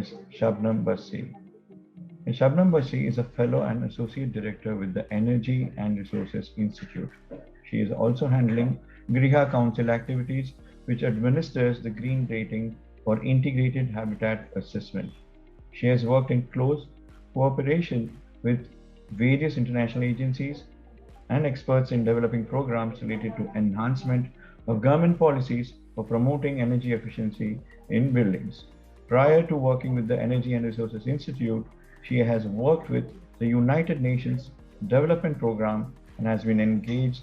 Ms. Shabnam Bassi. Ms. Shabnam Bassi is a fellow and associate director with the Energy and Resources Institute. She is also handling GRIHA Council activities, which administers the green rating for integrated habitat assessment. She has worked in close cooperation with various international agencies and experts in developing programs related to enhancement of government policies for promoting energy efficiency in buildings. Prior to working with the Energy and Resources Institute, she has worked with the United Nations Development Program and has been engaged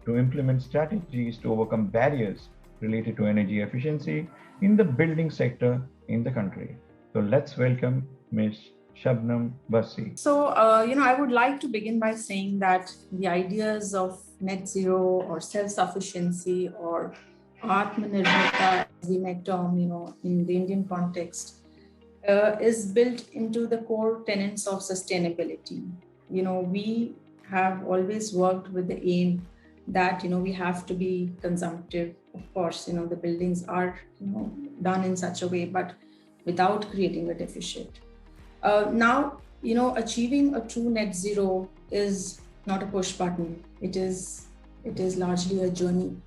to implement strategies to overcome barriers related to energy efficiency in the building sector in the country. So let's welcome Ms. Shabnam Bassi. So, I would like to begin by saying that the ideas of net zero or self-sufficiency or Atmanirbharta, as we may term, in the Indian context, is built into the core tenets of sustainability. We have always worked with the aim that, we have to be consumptive. Of course, the buildings are, done in such a way, but without creating a deficit. Now, achieving a true net zero is not a push button. It is largely a journey.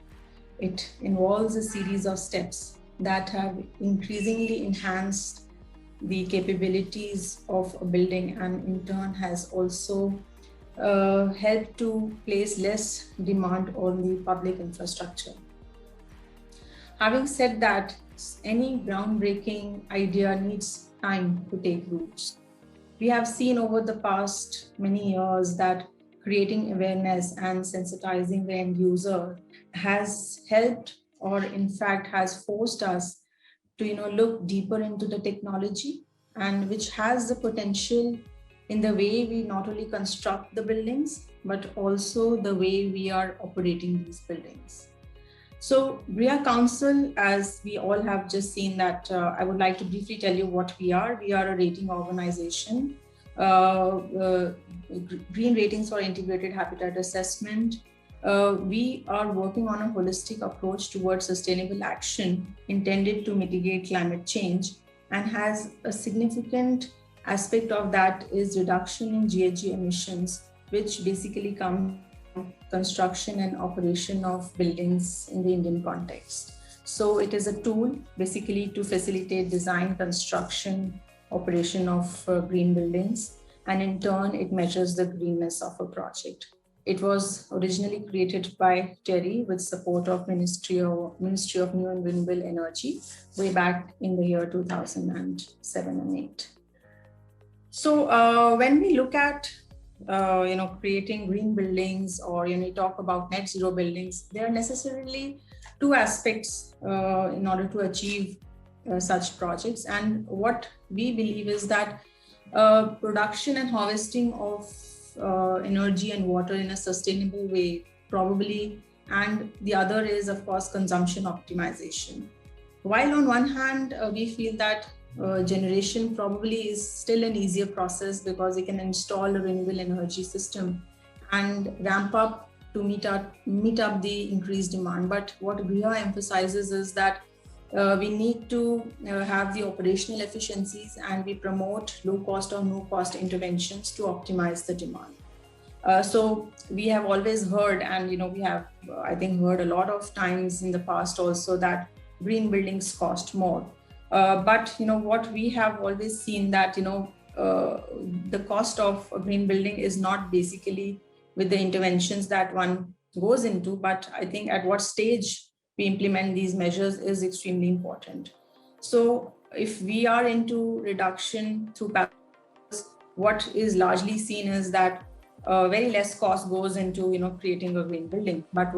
It involves a series of steps that have increasingly enhanced the capabilities of a building and in turn has also helped to place less demand on the public infrastructure. Having said that, any groundbreaking idea needs time to take roots. We have seen over the past many years that creating awareness and sensitizing the end user has helped, or in fact has forced us to look deeper into the technology, and which has the potential in the way we not only construct the buildings but also the way we are operating these buildings. So GRIHA Council, as we all have just seen that, I would like to briefly tell you what we are. We are a rating organization, green ratings for integrated habitat assessment. We are working on a holistic approach towards sustainable action intended to mitigate climate change, and has a significant aspect of that is reduction in GHG emissions, which basically come construction and operation of buildings in the Indian context. So it is a tool basically to facilitate design, construction, operation of green buildings, and in turn it measures the greenness of a project. It was originally created by TERI with support of Ministry of New and Renewable Energy way back in the year 2007 and 8. So when we look at creating green buildings, or you talk about net zero buildings, there are necessarily two aspects in order to achieve such projects. And what we believe is that production and harvesting of energy and water in a sustainable way probably, and the other is of course consumption optimization. While on one hand we feel that generation probably is still an easier process because you can install a renewable energy system and ramp up to meet up the increased demand. But what GRIHA emphasizes is that we need to have the operational efficiencies, and we promote low cost or no cost interventions to optimize the demand. So we have always heard, and we have I think heard a lot of times in the past also, that green buildings cost more. But what we have always seen that the cost of a green building is not basically with the interventions that one goes into, but I think at what stage we implement these measures is extremely important. So if we are into reduction through what is largely seen is that very less cost goes into creating a green building. But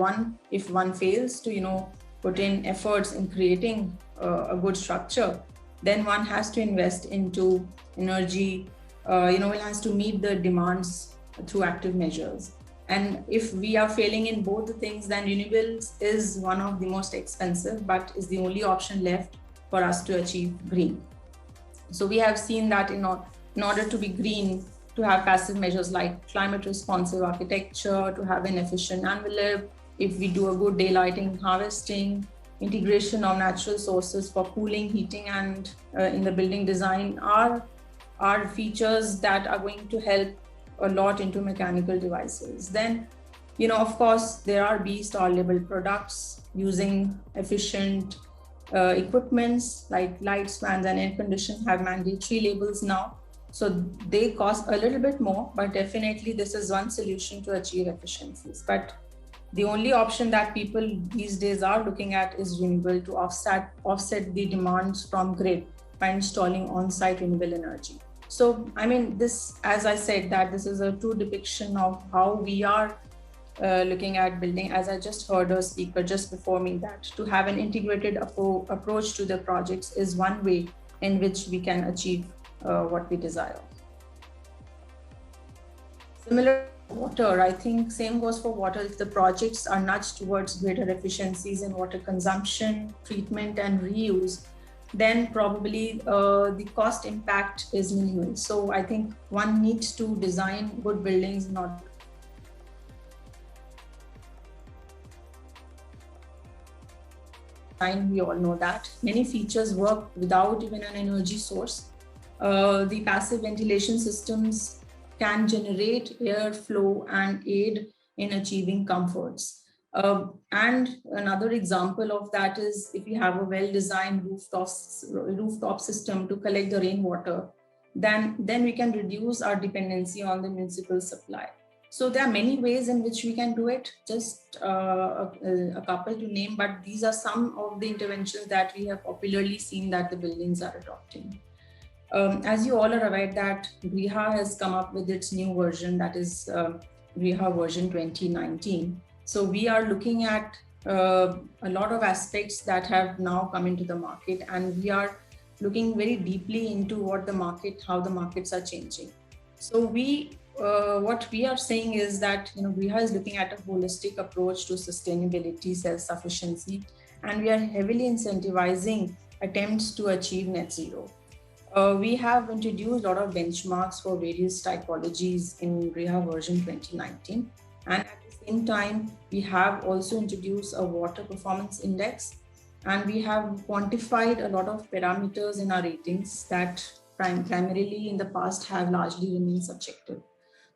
if one fails to put in efforts in creating a good structure, then one has to invest into energy, one has to meet the demands through active measures. And if we are failing in both the things, then renewables is one of the most expensive, but is the only option left for us to achieve green. So we have seen that in order to be green, to have passive measures like climate responsive architecture, to have an efficient envelope, if we do a good daylighting, harvesting, integration of natural sources for cooling, heating, and in the building design are features that are going to help a lot into mechanical devices. Then, of course, there are B-star labeled products using efficient equipments like lights, fans, and air conditioning have mandatory labels now. So they cost a little bit more, but definitely this is one solution to achieve efficiencies. But the only option that people these days are looking at is renewable to offset the demands from grid by installing on-site renewable energy. So, I mean, this, as I said, that this is a true depiction of how we are looking at building. As I just heard a speaker just before me, that to have an integrated approach to the projects is one way in which we can achieve what we desire. Similar to water, I think same goes for water. If the projects are nudged towards greater efficiencies in water consumption, treatment, and reuse, then probably the cost impact is minimal. So I think one needs to design good buildings, not we all know that many features work without even an energy source. The passive ventilation systems can generate airflow and aid in achieving comforts. And another example of that is if you have a well-designed rooftop system to collect the rainwater, then we can reduce our dependency on the municipal supply. So there are many ways in which we can do it, just a couple to name, but these are some of the interventions that we have popularly seen that the buildings are adopting. As you all are aware that GRIHA has come up with its new version, that is GRIHA version 2019. So we are looking at a lot of aspects that have now come into the market, and we are looking very deeply into how the markets are changing. So what we are saying is that GRIHA is looking at a holistic approach to sustainability, self-sufficiency, and we are heavily incentivizing attempts to achieve net zero. We have introduced a lot of benchmarks for various typologies in GRIHA version 2019, and at the same time, we have also introduced a water performance index, and we have quantified a lot of parameters in our ratings that primarily in the past have largely remained subjective.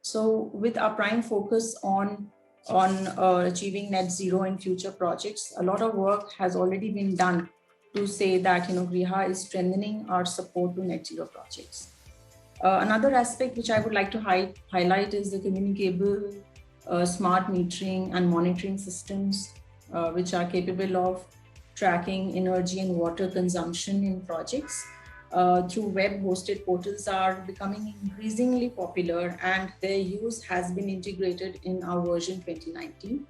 So with our prime focus on achieving net zero in future projects, a lot of work has already been done to say that GRIHA is strengthening our support to net zero projects. Another aspect which I would like to highlight is the communicable smart metering and monitoring systems, which are capable of tracking energy and water consumption in projects. Through web-hosted portals are becoming increasingly popular, and their use has been integrated in our version 2019.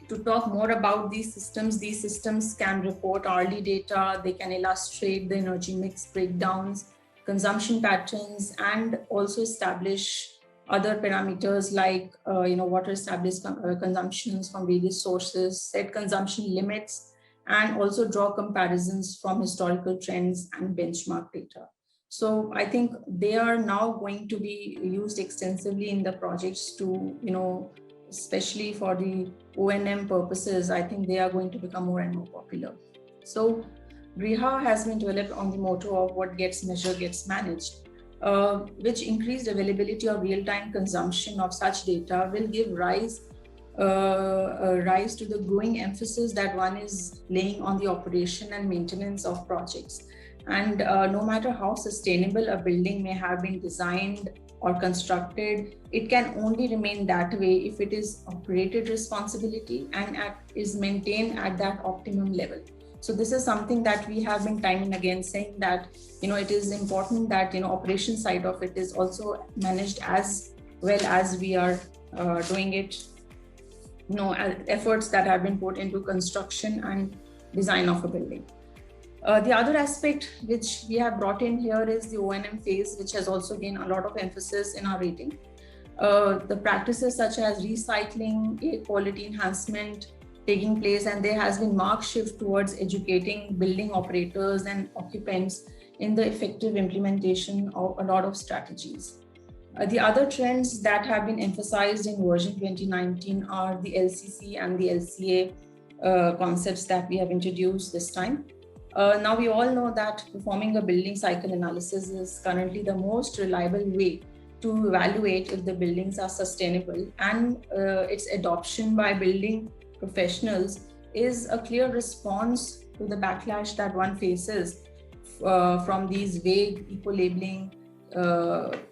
To talk more about these systems can report hourly data, they can illustrate the energy mix breakdowns, consumption patterns, and also establish other parameters like water established consumptions from various sources, set consumption limits, and also draw comparisons from historical trends and benchmark data. So I think they are now going to be used extensively in the projects to, especially for the O&M purposes. I think they are going to become more and more popular. So GRIHA has been developed on the motto of what gets measured gets managed, which increased availability of real-time consumption of such data will give rise to the growing emphasis that one is laying on the operation and maintenance of projects. And no matter how sustainable a building may have been designed or constructed, it can only remain that way if it is operated responsibly and is maintained at that optimum level. So this is something that we have been time and again saying that it is important that operation side of it is also managed as well as we are doing it. Efforts that have been put into construction and design of a building. The other aspect which we have brought in here is the O&M phase, which has also gained a lot of emphasis in our rating. The practices such as recycling, air quality enhancement taking place, and there has been marked shift towards educating building operators and occupants in the effective implementation of a lot of strategies. The other trends that have been emphasized in version 2019 are the LCC and the LCA concepts that we have introduced this time. Now we all know that performing a building cycle analysis is currently the most reliable way to evaluate if the buildings are sustainable, and its adoption by building professionals is a clear response to the backlash that one faces from these vague eco-labeling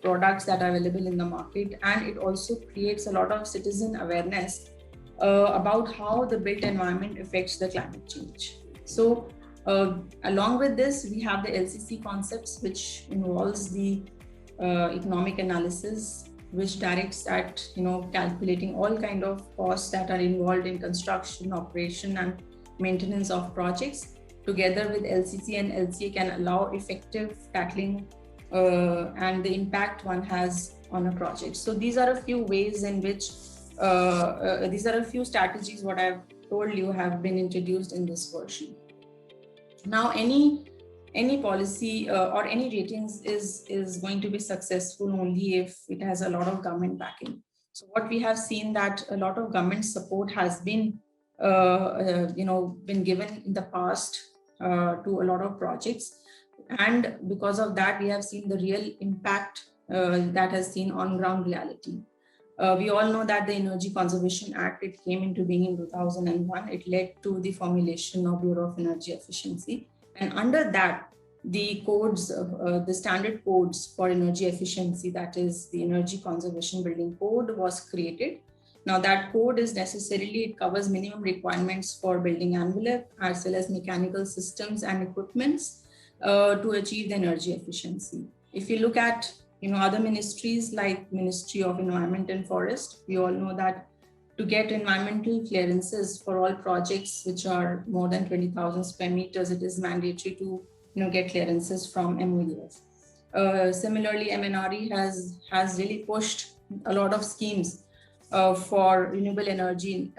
products that are available in the market. And it also creates a lot of citizen awareness about how the built environment affects the climate change. So along with this, we have the LCC concepts, which involves the economic analysis, which directs at calculating all kind of costs that are involved in construction, operation, and maintenance of projects. Together with LCC and LCA can allow effective tackling and the impact one has on a project. So these are a few ways in which these are a few strategies what I've told you have been introduced in this version. Now, any policy or any ratings is going to be successful only if it has a lot of government backing. So what we have seen that a lot of government support has been been given in the past to a lot of projects, and because of that we have seen the real impact that has seen on ground reality. We all know that the Energy Conservation Act, it came into being in 2001. It led to the formulation of Bureau of Energy Efficiency. And under that, the codes, the standard codes for energy efficiency, that is the Energy Conservation Building Code, was created. Now that code is necessarily, it covers minimum requirements for building envelope as well as mechanical systems and equipments to achieve the energy efficiency. If you look at other ministries like Ministry of Environment and Forest, we all know that to get environmental clearances for all projects which are more than 20,000 square meters, it is mandatory to get clearances from MOEF. Similarly, MNRE has really pushed a lot of schemes for renewable energy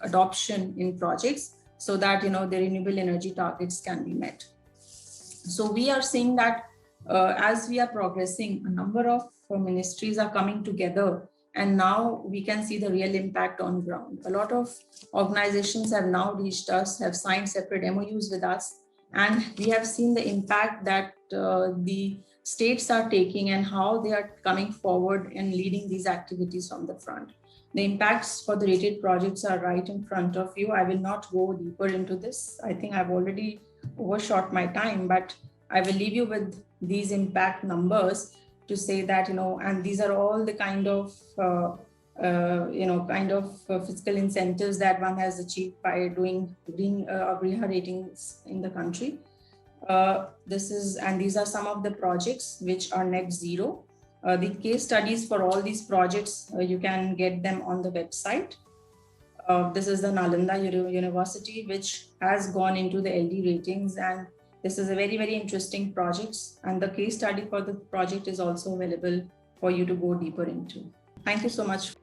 adoption in projects, so that the renewable energy targets can be met. So we are seeing that as we are progressing, a number of ministries are coming together, and now we can see the real impact on ground. A lot of organizations have now reached us, have signed separate MOUs with us, and we have seen the impact that the states are taking and how they are coming forward and leading these activities from the front. The impacts for the rated projects are right in front of you. I will not go deeper into this. I think I've already overshot my time, but I will leave you with these impact numbers to say that, and these are all the kind of fiscal incentives that one has achieved by doing green GRIHA ratings in the country. These are some of the projects which are net zero. The case studies for all these projects, you can get them on the website. This is the Nalanda University, which has gone into the LD ratings, and this is a very, very interesting project. And the case study for the project is also available for you to go deeper into. Thank you so much.